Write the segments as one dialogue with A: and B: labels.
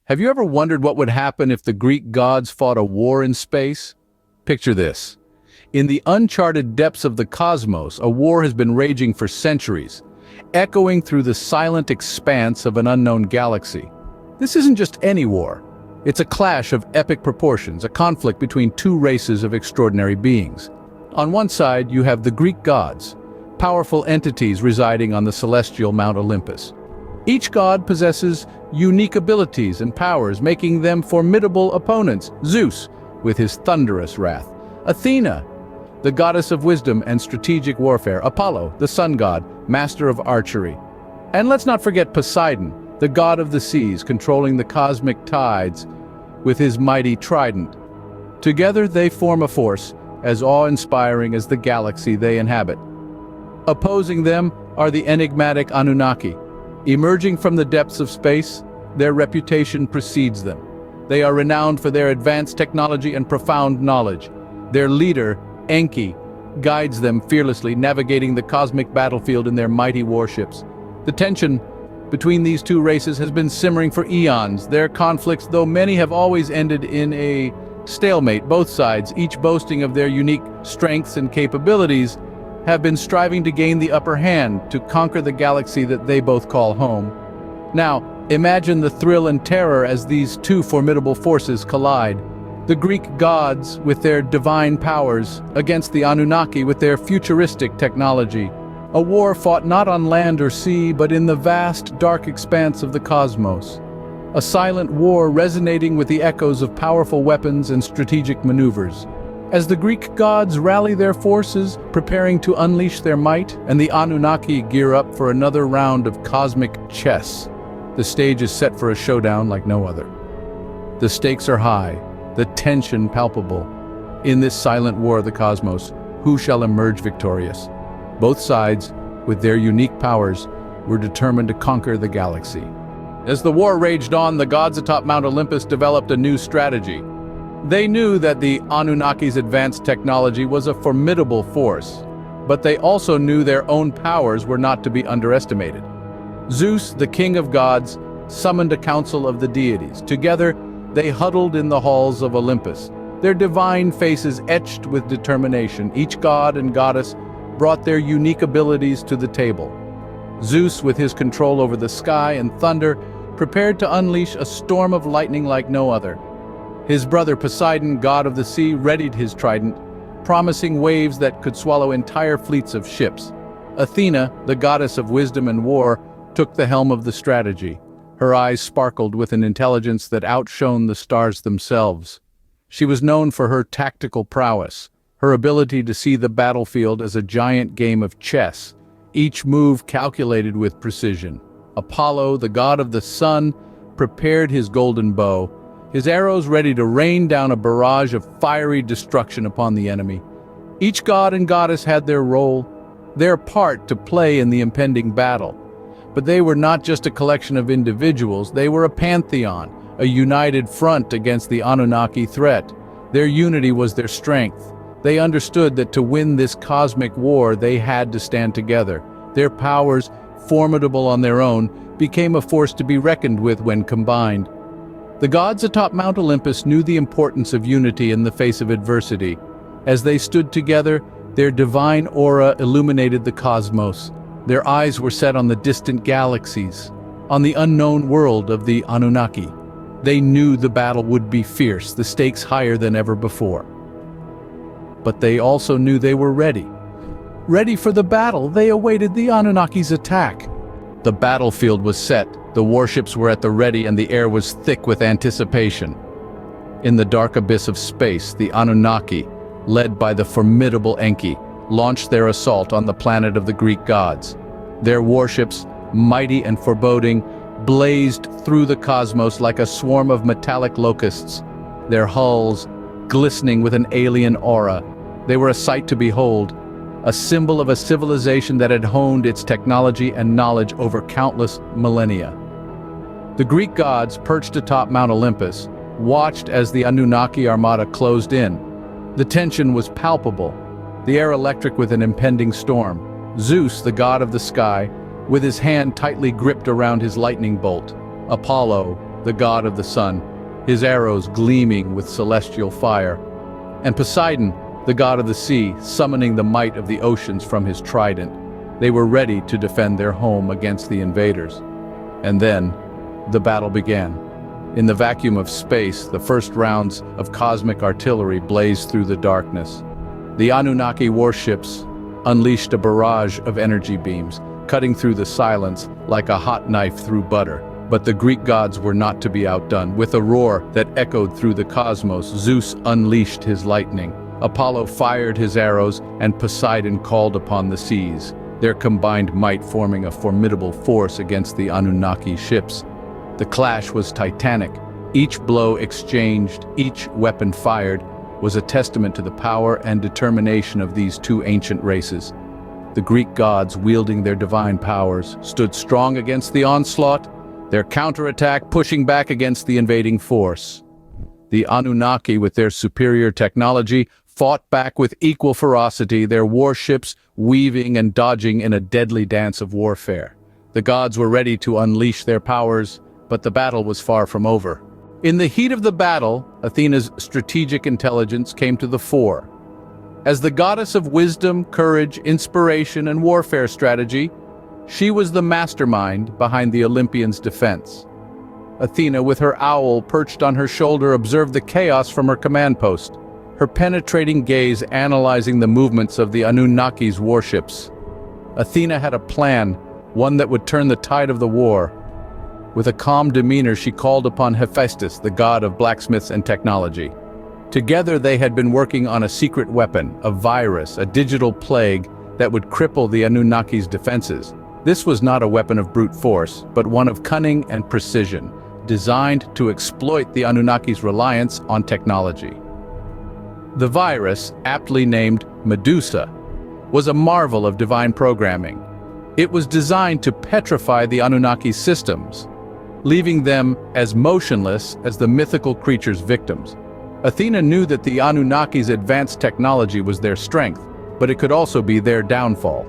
A: Have you ever wondered what would happen if the Greek gods fought a war in space? Picture this. In the uncharted depths of the cosmos, a war has been raging for centuries, echoing through the silent expanse of an unknown galaxy. This isn't just any war. It's a clash of epic proportions, a conflict between two races of extraordinary beings. On one side, you have the Greek gods, powerful entities residing on the celestial Mount Olympus. Each god possesses unique abilities and powers, making them formidable opponents. Zeus, with his thunderous wrath. Athena, the goddess of wisdom and strategic warfare. Apollo, the sun god, master of archery. And let's not forget Poseidon, the god of the seas, controlling the cosmic tides with his mighty trident. Together they form a force as awe-inspiring as the galaxy they inhabit. Opposing them are the enigmatic Anunnaki. Emerging from the depths of space, their reputation precedes them. They are renowned for their advanced technology and profound knowledge. Their leader, Enki, guides them fearlessly, navigating the cosmic battlefield in their mighty warships. The tension between these two races has been simmering for eons. Their conflicts, though many, have always ended in a stalemate. Both sides, each boasting of their unique strengths and capabilities, have been striving to gain the upper hand, to conquer the galaxy that they both call home. Now, imagine the thrill and terror as these two formidable forces collide. The Greek gods with their divine powers against the Anunnaki with their futuristic technology. A war fought not on land or sea, but in the vast, dark expanse of the cosmos. A silent war resonating with the echoes of powerful weapons and strategic maneuvers. As the Greek gods rally their forces, preparing to unleash their might, and the Anunnaki gear up for another round of cosmic chess, the stage is set for a showdown like no other. The stakes are high, the tension palpable. In this silent war of the cosmos, who shall emerge victorious? Both sides, with their unique powers, were determined to conquer the galaxy. As the war raged on, the gods atop Mount Olympus developed a new strategy. They knew that the Anunnaki's advanced technology was a formidable force, but they also knew their own powers were not to be underestimated. Zeus, the king of gods, summoned a council of the deities. Together, they huddled in the halls of Olympus, their divine faces etched with determination. Each god and goddess brought their unique abilities to the table. Zeus, with his control over the sky and thunder, prepared to unleash a storm of lightning like no other. His brother Poseidon, god of the sea, readied his trident, promising waves that could swallow entire fleets of ships. Athena, the goddess of wisdom and war, took the helm of the strategy. Her eyes sparkled with an intelligence that outshone the stars themselves. She was known for her tactical prowess, her ability to see the battlefield as a giant game of chess, each move calculated with precision. Apollo, the god of the sun, prepared his golden bow, his arrows ready to rain down a barrage of fiery destruction upon the enemy. Each god and goddess had their role, their part to play in the impending battle. But they were not just a collection of individuals, they were a pantheon, a united front against the Anunnaki threat. Their unity was their strength. They understood that to win this cosmic war, they had to stand together. Their powers, formidable on their own, became a force to be reckoned with when combined. The gods atop Mount Olympus knew the importance of unity in the face of adversity. As they stood together, their divine aura illuminated the cosmos. Their eyes were set on the distant galaxies, on the unknown world of the Anunnaki. They knew the battle would be fierce, the stakes higher than ever before. But they also knew they were ready. Ready for the battle, they awaited the Anunnaki's attack. The battlefield was set, the warships were at the ready, and the air was thick with anticipation. In the dark abyss of space, the Anunnaki, led by the formidable Enki, launched their assault on the planet of the Greek gods. Their warships, mighty and foreboding, blazed through the cosmos like a swarm of metallic locusts, their hulls glistening with an alien aura. They were a sight to behold, a symbol of a civilization that had honed its technology and knowledge over countless millennia. The Greek gods, perched atop Mount Olympus, watched as the Anunnaki armada closed in. The tension was palpable, the air electric with an impending storm. Zeus, the god of the sky, with his hand tightly gripped around his lightning bolt. Apollo, the god of the sun, his arrows gleaming with celestial fire, and Poseidon, the god of the sea, summoning the might of the oceans from his trident. They were ready to defend their home against the invaders. And then, the battle began. In the vacuum of space, the first rounds of cosmic artillery blazed through the darkness. The Anunnaki warships unleashed a barrage of energy beams, cutting through the silence like a hot knife through butter. But the Greek gods were not to be outdone. With a roar that echoed through the cosmos, Zeus unleashed his lightning. Apollo fired his arrows, and Poseidon called upon the seas, their combined might forming a formidable force against the Anunnaki ships. The clash was titanic. Each blow exchanged, each weapon fired, was a testament to the power and determination of these two ancient races. The Greek gods, wielding their divine powers, stood strong against the onslaught, their counterattack pushing back against the invading force. The Anunnaki, with their superior technology, fought back with equal ferocity, their warships weaving and dodging in a deadly dance of warfare. The gods were ready to unleash their powers, but the battle was far from over. In the heat of the battle, Athena's strategic intelligence came to the fore. As the goddess of wisdom, courage, inspiration, and warfare strategy, she was the mastermind behind the Olympians' defense. Athena, with her owl perched on her shoulder, observed the chaos from her command post, her penetrating gaze analyzing the movements of the Anunnaki's warships. Athena had a plan, one that would turn the tide of the war. With a calm demeanor, she called upon Hephaestus, the god of blacksmiths and technology. Together they had been working on a secret weapon, a virus, a digital plague that would cripple the Anunnaki's defenses. This was not a weapon of brute force, but one of cunning and precision, designed to exploit the Anunnaki's reliance on technology. The virus, aptly named Medusa, was a marvel of divine programming. It was designed to petrify the Anunnaki's systems, leaving them as motionless as the mythical creature's victims. Athena knew that the Anunnaki's advanced technology was their strength, but it could also be their downfall.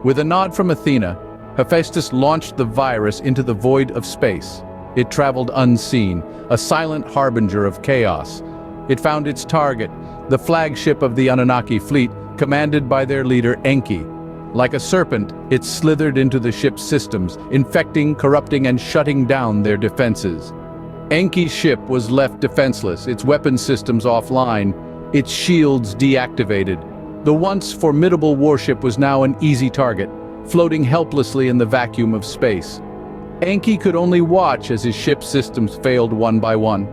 A: With a nod from Athena, Hephaestus launched the virus into the void of space. It traveled unseen, a silent harbinger of chaos. It found its target, the flagship of the Anunnaki fleet, commanded by their leader Enki. Like a serpent, it slithered into the ship's systems, infecting, corrupting, and shutting down their defenses. Enki's ship was left defenseless, its weapon systems offline, its shields deactivated. The once formidable warship was now an easy target, floating helplessly in the vacuum of space. Enki could only watch as his ship's systems failed one by one.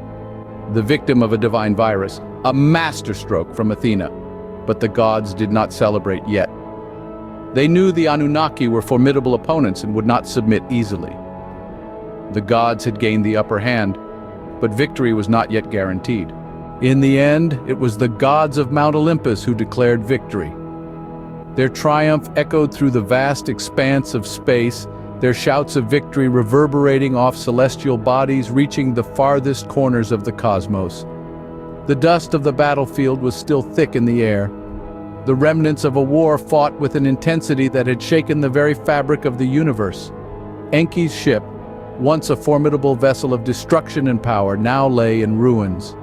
A: The victim of a divine virus, a masterstroke from Athena. But the gods did not celebrate yet. They knew the Anunnaki were formidable opponents and would not submit easily. The gods had gained the upper hand, but victory was not yet guaranteed. In the end, it was the gods of Mount Olympus who declared victory. Their triumph echoed through the vast expanse of space, their shouts of victory reverberating off celestial bodies reaching the farthest corners of the cosmos. The dust of the battlefield was still thick in the air, the remnants of a war fought with an intensity that had shaken the very fabric of the universe. Enki's ship, once a formidable vessel of destruction and power, now lay in ruins.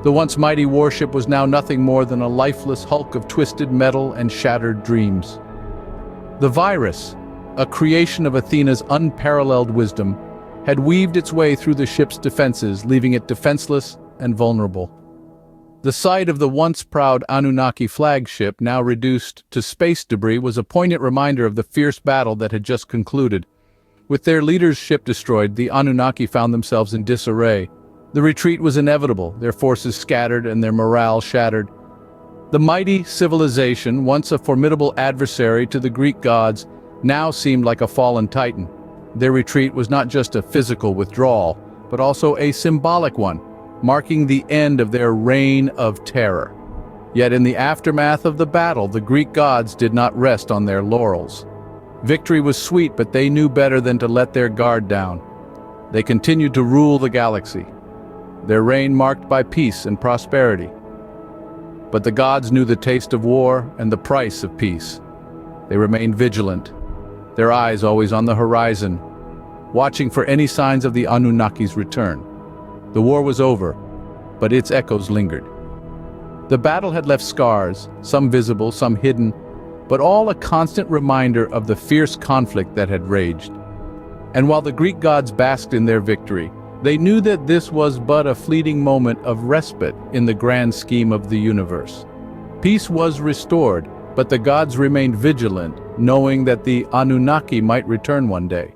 A: The once mighty warship was now nothing more than a lifeless hulk of twisted metal and shattered dreams. The virus, a creation of Athena's unparalleled wisdom, had weaved its way through the ship's defenses, leaving it defenseless and vulnerable. The sight of the once proud Anunnaki flagship, now reduced to space debris, was a poignant reminder of the fierce battle that had just concluded. With their leader's ship destroyed, the Anunnaki found themselves in disarray. The retreat was inevitable, their forces scattered and their morale shattered. The mighty civilization, once a formidable adversary to the Greek gods, now seemed like a fallen titan. Their retreat was not just a physical withdrawal, but also a symbolic one, marking the end of their reign of terror. Yet in the aftermath of the battle, the Greek gods did not rest on their laurels. Victory was sweet, but they knew better than to let their guard down. They continued to rule the galaxy, their reign marked by peace and prosperity. But the gods knew the taste of war and the price of peace. They remained vigilant, their eyes always on the horizon, watching for any signs of the Anunnaki's return. The war was over, but its echoes lingered. The battle had left scars, some visible, some hidden, but all a constant reminder of the fierce conflict that had raged. And while the Greek gods basked in their victory, they knew that this was but a fleeting moment of respite in the grand scheme of the universe. Peace was restored, but the gods remained vigilant, knowing that the Anunnaki might return one day.